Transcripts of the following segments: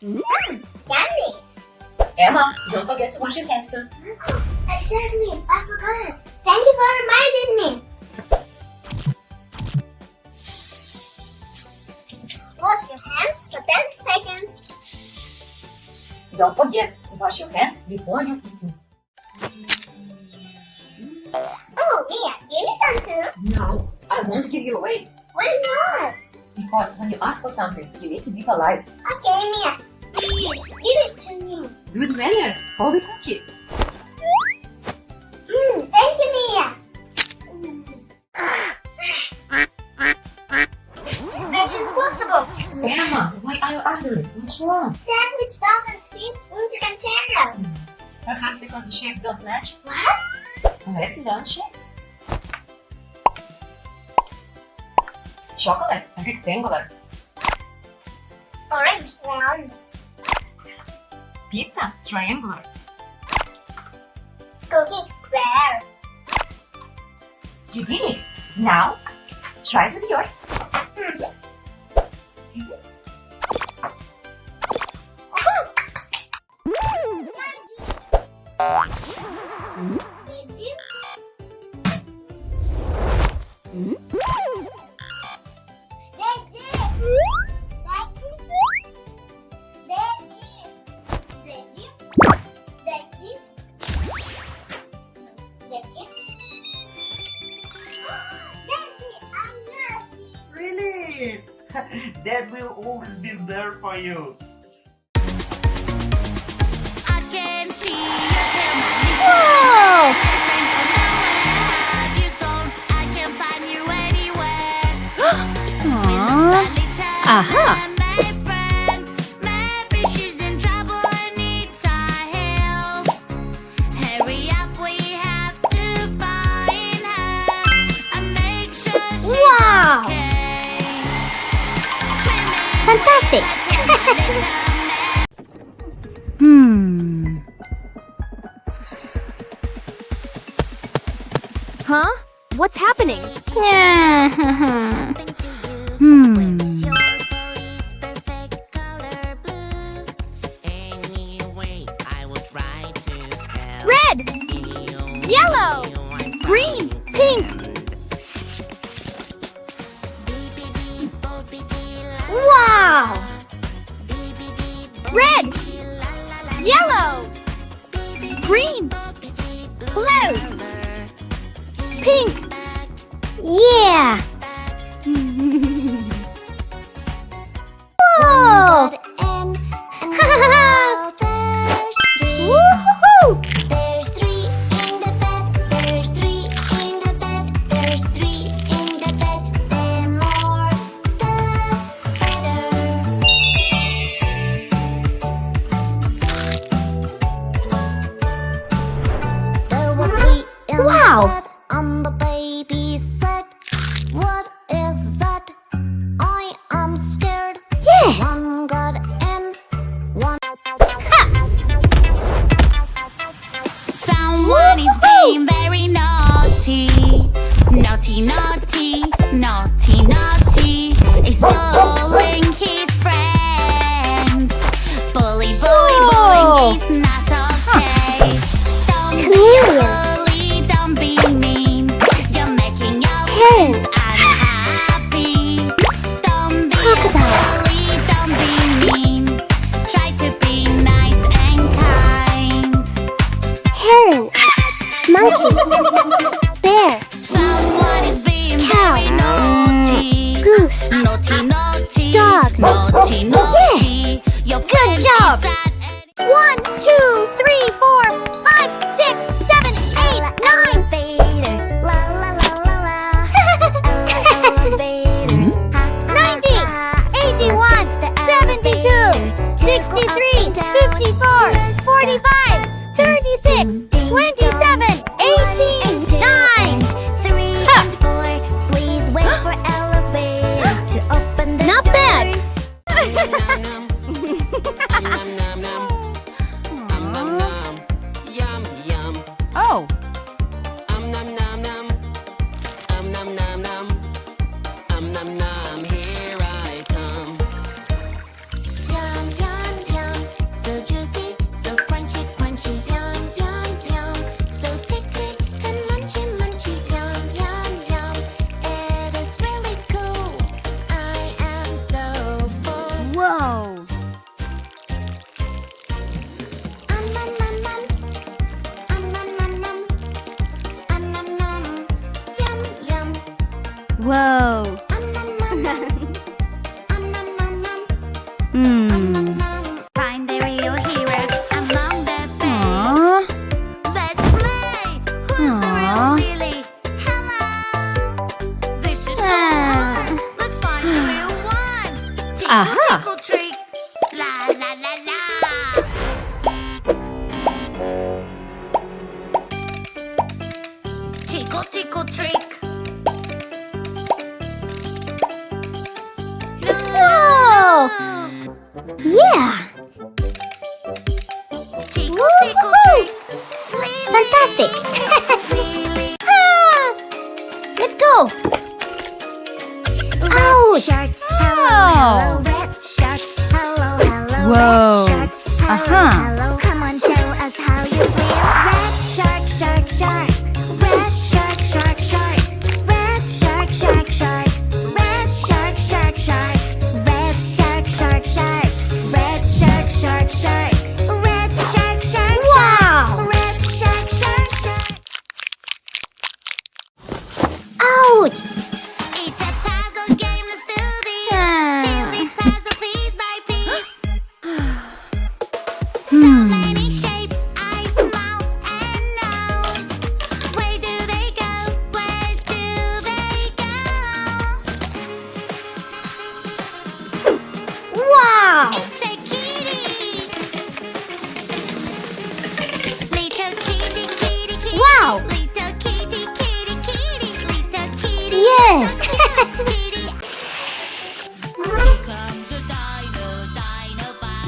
Yummy. Emma, don't forget to wash your hands first. Exactly. I forgot. Thank you for reminding me. Wash your hands for 10 seconds. Don't forget to wash your hands before you eating. Oh, Mia, give me some too. No, I won't give you away. Why not? Because when you ask for something, you need to be polite. Okay, Mia. Please, give it to me. Good manners. Hold the cookie. Thank you, Mia. That's impossible. Emma, why are you angry? What's wrong? Sandwich doesn't fit into container. Perhaps because the shapes don't match? What? Let's learn shapes. Chocolate, rectangular. Orange round. Pizza, triangular. Cookie square. You did it. Now, try it with yours. Really? Dad will always be there for you. I can see you Whoa! have you gone? I can find you anywhere. Aha! My friend, maybe she's in trouble and needs our help. Hurry up, we have to find her and make sure she's Wow! okay. Fantastic! Huh? What's happening? Red! Yellow! Green! Pink! Wow! Red! Yellow! Green! Blue! Pink! Yeah! Whoa! Woohoo! There's 3 in the bed, there's 3 in the bed, there's 3 in the bed. The more, the better. There were 3 in Wow. the bed, and the baby said, "What is that? I am scared." Yes! One got in, one Someone is being very naughty. Naughty, naughty, naughty, naughty. He's bullying his friends. Bully, bully, bullying is not okay. Don't be a bully, don't be mean. You're making your friends unhappy. Don't be a bully, don't be mean. Try to be nice and kind. Heron! Monkey! Bear! Someone is being Cow. very naughty. Goose! Naughty, naughty. Dog. Naughty, naughty. Your friend job. is sad and 1, 2, 3, 4, 5, 6, 7, 8, 9. elevator. La la la la la. Elevator. 90, 81, 72, 63, 54, 45, 36, 27, 18, 9. 3 and 4. Please wait for elevator to open the Not bad. doors. Oh, Yum, yum, yum. Whoa. Find the real heroes among the Aww. babes. Let's play. Who's the real Aw. Lily? Hello. This is so fun. Let's find the real one. Tickle, Aha. tickle, trick. La la la la. Tickle, tickle, trick. Whoa! Yeah! Tickle, tickle, Woohoo! trick. Lily. Fantastic! Lily. Ah! Let's go! Ouch! Shark, hello, hello, red shark, hello, hello, Whoa. red shark, hello, Uh-huh. hello, come on, show us how you swim. Red shark, shark, shark, red shark, shark, shark, red shark, shark, shark, red shark, shark, shark, red shark, shark, shark, red shark, shark, shark, red shark, shark, Wow. shark, red shark, shark, shark. Ouch! It's a puzzle game, let's do this. Ah. Fill this puzzle piece by piece. So many shapes, eyes, mouth, and nose. Where do they go? Where do they go? Wow! It's a kitty. Little kitty, kitty, kitty. Wow. Little kitty, kitty, kitty. Little kitty. Yes. Kitty. Here comes a dino, dino bus.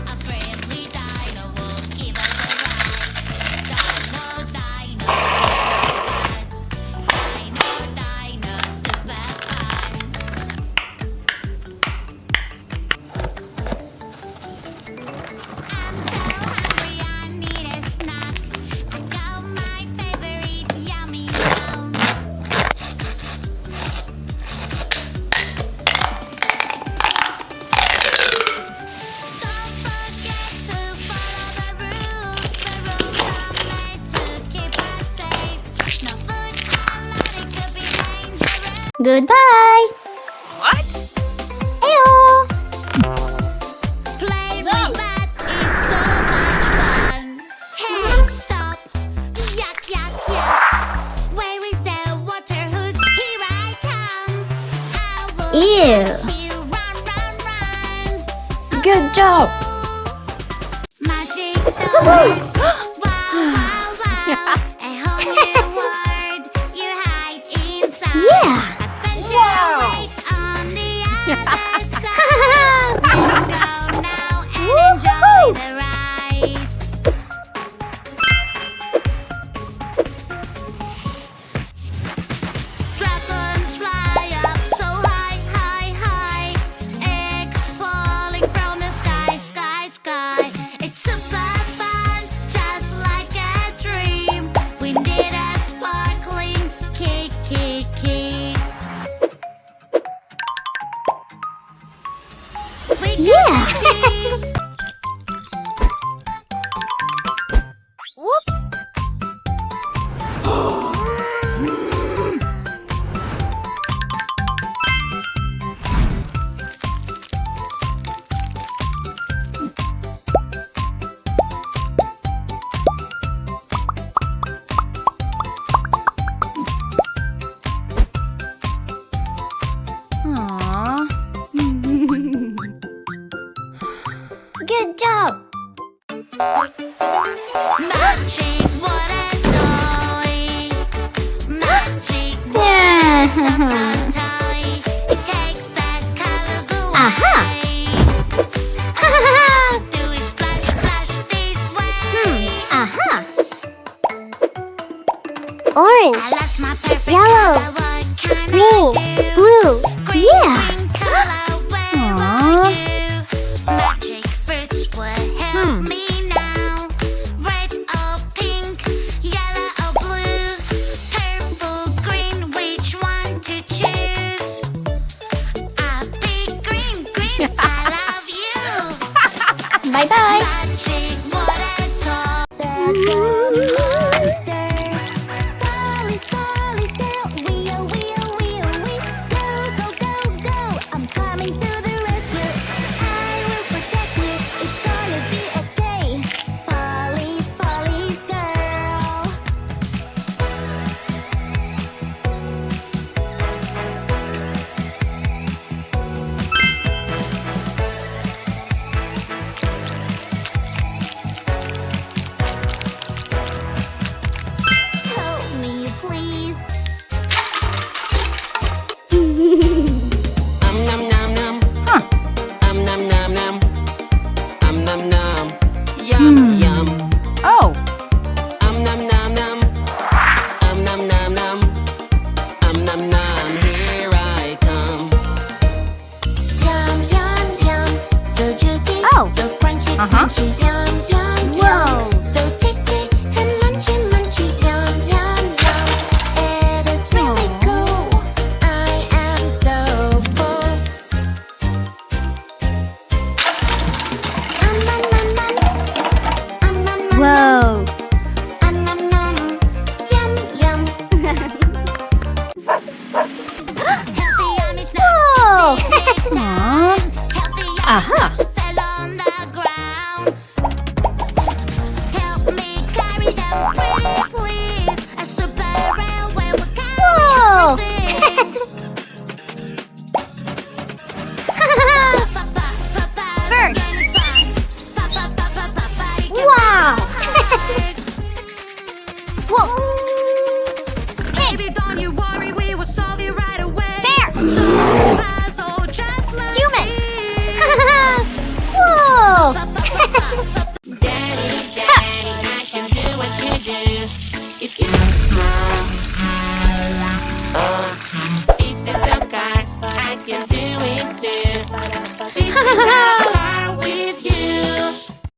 A friendly dino will give us a ride. Dino, dino, bus. Dino, dino, super fun. I'm so hungry, I need a snack. I got my favorite yummy yum. Don't forget to follow the rules. The rules are made to keep us safe. No food allowed, it could be dangerous. Goodbye! What? Ayo! Play with that is so much fun. Hey, stop! Yuck, yuck, yuck! Where is the water? Who's here? I come. I will Ew! catch you. Run, run, run! Good job! Magic doors. Wow, wow, wow! A whole new world you hide inside. Yeah! Adventure waits on the other side. Let's go now and enjoy the ride. Dragons fly up so high, high, high. Eggs falling from the sky, sky, sky. It's super fun, just like a dream. We need a sparkling kick, kick, kick. We Yeah! Whoops. Aww. Good job! Magic, what a toy! Magic, what Yeah. a toy! It takes the colors away. Aha. Do we splash, splash this way? Aha! Orange, I lost my perfect Yellow. color, what can green, I do? blue. Green, Yeah! green color, where are you? Magic fruits will help me now. Red or pink, yellow or blue, purple, green, which one to choose? nom nom, here I come. Yum, yum, yum. So juicy, Oh. so crunchy, Uh-huh. crunchy. Yum, yum, Whoa. yum. So tasty and munchy, munchy. Yum, yum, yum. It is really cool. I am so full. Whoa. Yum, yum. Healthy, yummy snacks. Whoa. It's snack time. Healthy, yummy Aha. snacks fell on the ground. Help me carry them free, please. A super railway will Whoa. carry everything. Bird. Wow. Whoa. Baby, don't you worry, we will solve it right away. Bear. Solve the puzzle just like Human. this. Whoa. Daddy, daddy, I can do what you do. If you